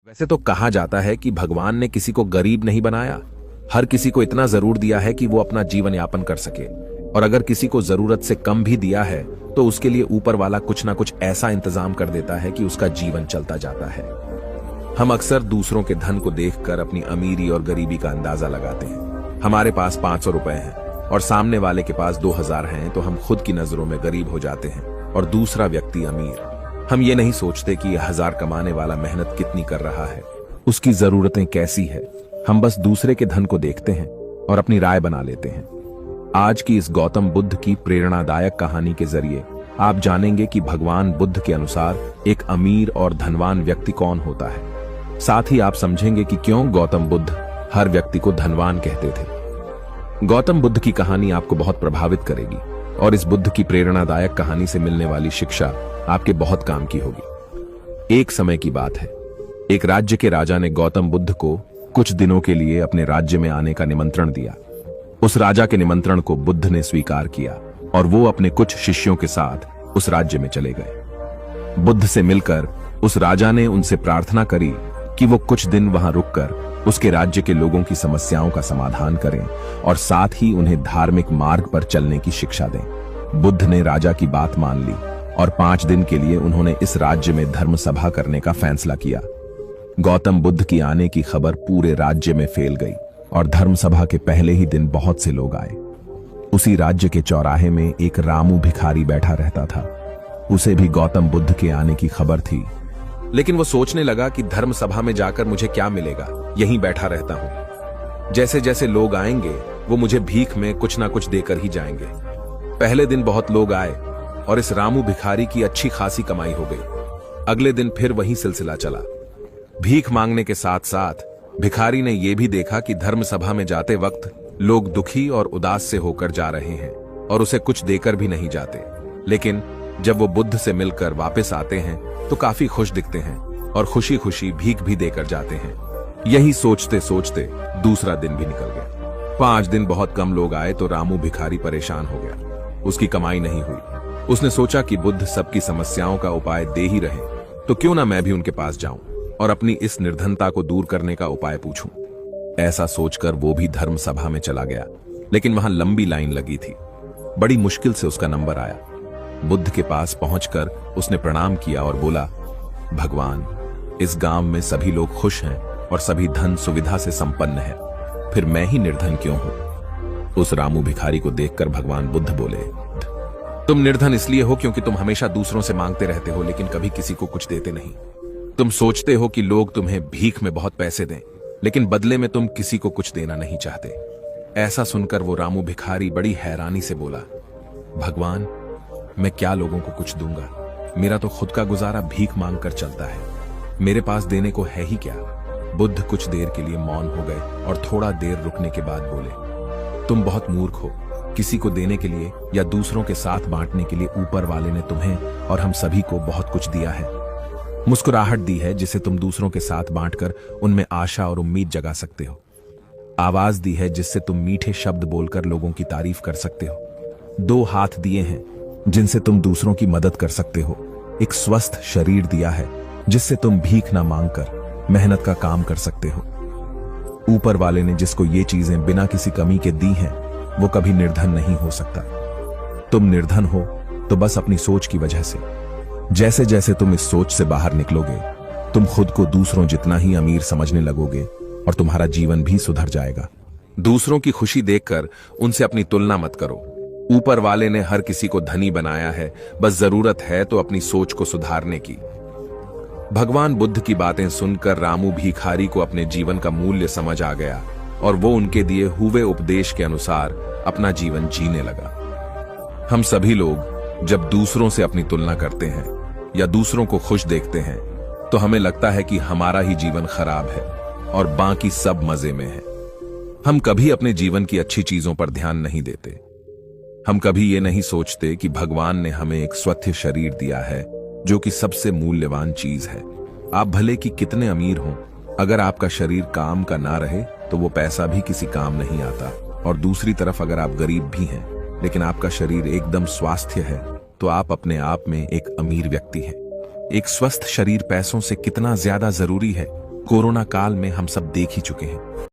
वैसे तो कहा जाता है कि भगवान ने किसी को गरीब नहीं बनाया, हर किसी को इतना जरूर दिया है कि वो अपना जीवन यापन कर सके। और अगर किसी को जरूरत से कम भी दिया है तो उसके लिए ऊपर वाला कुछ ना कुछ ऐसा इंतजाम कर देता है कि उसका जीवन चलता जाता है। हम अक्सर दूसरों के धन को देखकर अपनी अमीरी और गरीबी का अंदाजा लगाते हैं। हमारे पास 500 रुपए हैं और सामने वाले के पास 2000 हैं तो हम खुद की नजरों में गरीब हो जाते हैं और दूसरा व्यक्ति अमीर। हम ये नहीं सोचते कि 1000 कमाने वाला मेहनत कितनी कर रहा है, उसकी जरूरतें कैसी है। हम बस दूसरे के धन को देखते हैं और अपनी राय बना लेते हैं। आज की इस गौतम बुद्ध की प्रेरणादायक कहानी के जरिए आप जानेंगे कि भगवान बुद्ध के अनुसार एक अमीर और धनवान व्यक्ति कौन होता है। साथ ही आप समझेंगे कि क्यों गौतम बुद्ध हर व्यक्ति को धनवान कहते थे। गौतम बुद्ध की कहानी आपको बहुत प्रभावित करेगी और इस बुद्ध की प्रेरणादायक कहानी से मिलने वाली शिक्षा आपके बहुत काम की होगी। एक समय की बात है, एक राज्य के राजा ने गौतम बुद्ध को कुछ दिनों के लिए अपने राज्य में आने का निमंत्रण दिया। उस राजा के निमंत्रण को बुद्ध ने स्वीकार किया और वो अपने कुछ शिष्यों के साथ उस राज्य में चले गए। बुद्ध से मिलकर उस राजा ने उनसे प्रार्थना करी कि वो कुछ दिन वहां रुककर उसके राज्य के लोगों की समस्याओं का समाधान करें और साथ ही उन्हें धार्मिक मार्ग पर चलने की शिक्षा दें। बुद्ध ने राजा की बात मान ली और 5 दिन के लिए उन्होंने इस राज्य में धर्म सभा करने का फैसला किया। गौतम बुद्ध की आने की खबर पूरे राज्य में फैल गई और धर्म सभा के पहले ही दिन बहुत से लोग आए। उसी राज्य के चौराहे में एक रामू भिखारी बैठा रहता था। उसे भी गौतम बुद्ध के आने की खबर थी, लेकिन वो सोचने लगा कि धर्म सभा में जाकर मुझे क्या मिलेगा, यहीं बैठा रहता हूं। जैसे जैसे लोग आएंगे वो मुझे भीख में कुछ ना कुछ देकर ही जाएंगे। पहले दिन बहुत लोग आए और इस रामू भिखारी की अच्छी खासी कमाई हो गई। अगले दिन फिर वही सिलसिला चला। भीख मांगने के साथ साथ भिखारी ने यह भी देखा कि धर्म सभा में जाते वक्त लोग दुखी और उदास से होकर जा रहे हैं और उसे कुछ देकर भी नहीं जाते। लेकिन जब वो बुद्ध से मिलकर वापस आते हैं तो काफी खुश दिखते हैं और खुशी खुशी भीख भी देकर जाते हैं। यही सोचते सोचते दूसरा दिन भी निकल गया। 5 दिन बहुत कम लोग आए तो रामू भिखारी परेशान हो गया। उसकी कमाई नहीं हुई। उसने सोचा कि बुद्ध सबकी समस्याओं का उपाय दे ही रहे तो क्यों ना मैं भी उनके पास जाऊं और अपनी इस निर्धनता को दूर करने का उपाय पूछूं। ऐसा सोचकर वो भी धर्म सभा में चला गया, लेकिन वहां लंबी लाइन लगी थी। बड़ी मुश्किल से उसका नंबर आया। बुद्ध के पास पहुंचकर उसने प्रणाम किया और बोला, भगवान, इस गांव में सभी लोग खुश हैं और सभी धन सुविधा से संपन्न है, फिर मैं ही निर्धन क्यों हूं? उस रामू भिखारी को देखकर भगवान बुद्ध बोले, तुम निर्धन इसलिए हो क्योंकि तुम हमेशा दूसरों से मांगते रहते हो लेकिन कभी किसी को कुछ देते नहीं। तुम सोचते हो कि लोग तुम्हें भीख में बहुत पैसे दें, लेकिन बदले में तुम किसी को कुछ देना नहीं चाहते। ऐसा सुनकर वो रामू भिखारी बड़ी हैरानी से बोला, भगवान, मैं क्या लोगों को कुछ दूंगा? मेरा तो खुद का गुजारा भीख मांग कर चलता है। मेरे पास देने को है ही क्या? बुद्ध कुछ देर के लिए मौन हो गए और थोड़ा देर रुकने के बाद बोले, तुम बहुत मूर्ख हो। किसी को देने के लिए या दूसरों के साथ बांटने के लिए ऊपर वाले ने तुम्हें और हम सभी को बहुत कुछ दिया है। मुस्कुराहट दी है जिसे तुम दूसरों के साथ बांटकर उनमें आशा और उम्मीद जगा सकते हो। आवाज दी है जिससे तुम मीठे शब्द बोलकर लोगों की तारीफ कर सकते हो। 2 हाथ दिए हैं जिनसे तुम दूसरों की मदद कर सकते हो। एक स्वस्थ शरीर दिया है जिससे तुम भीख ना मांगकर मेहनत का काम कर सकते हो। ऊपर वाले ने जिसको ये चीजें बिना किसी कमी के दी हैं, वो कभी निर्धन नहीं हो सकता। तुम निर्धन हो तो बस अपनी सोच की वजह से। जैसे जैसे तुम इस सोच से बाहर निकलोगे, तुम खुद को दूसरों जितना ही अमीर समझने लगोगे और तुम्हारा जीवन भी सुधर जाएगा। दूसरों की खुशी देखकर उनसे अपनी तुलना मत करो। ऊपर वाले ने हर किसी को धनी बनाया है, बस जरूरत है तो अपनी सोच को सुधारने की। भगवान बुद्ध की बातें सुनकर रामू भिखारी को अपने जीवन का मूल्य समझ आ गया और वो उनके दिए हुए उपदेश के अनुसार अपना जीवन जीने लगा। हम सभी लोग जब दूसरों से अपनी तुलना करते हैं या दूसरों को खुश देखते हैं तो हमें लगता है कि हमारा ही जीवन खराब है और बाकी सब मजे में है। हम कभी अपने जीवन की अच्छी चीजों पर ध्यान नहीं देते। हम कभी ये नहीं सोचते कि भगवान ने हमें एक स्वस्थ शरीर दिया है जो कि सबसे मूल्यवान चीज है। आप भले कि कितने अमीर हों, अगर आपका शरीर काम का ना रहे तो वो पैसा भी किसी काम नहीं आता। और दूसरी तरफ अगर आप गरीब भी हैं लेकिन आपका शरीर एकदम स्वास्थ्य है तो आप अपने आप में एक अमीर व्यक्ति हैं। एक स्वस्थ शरीर पैसों से कितना ज्यादा जरूरी है कोरोना काल में हम सब देख ही चुके हैं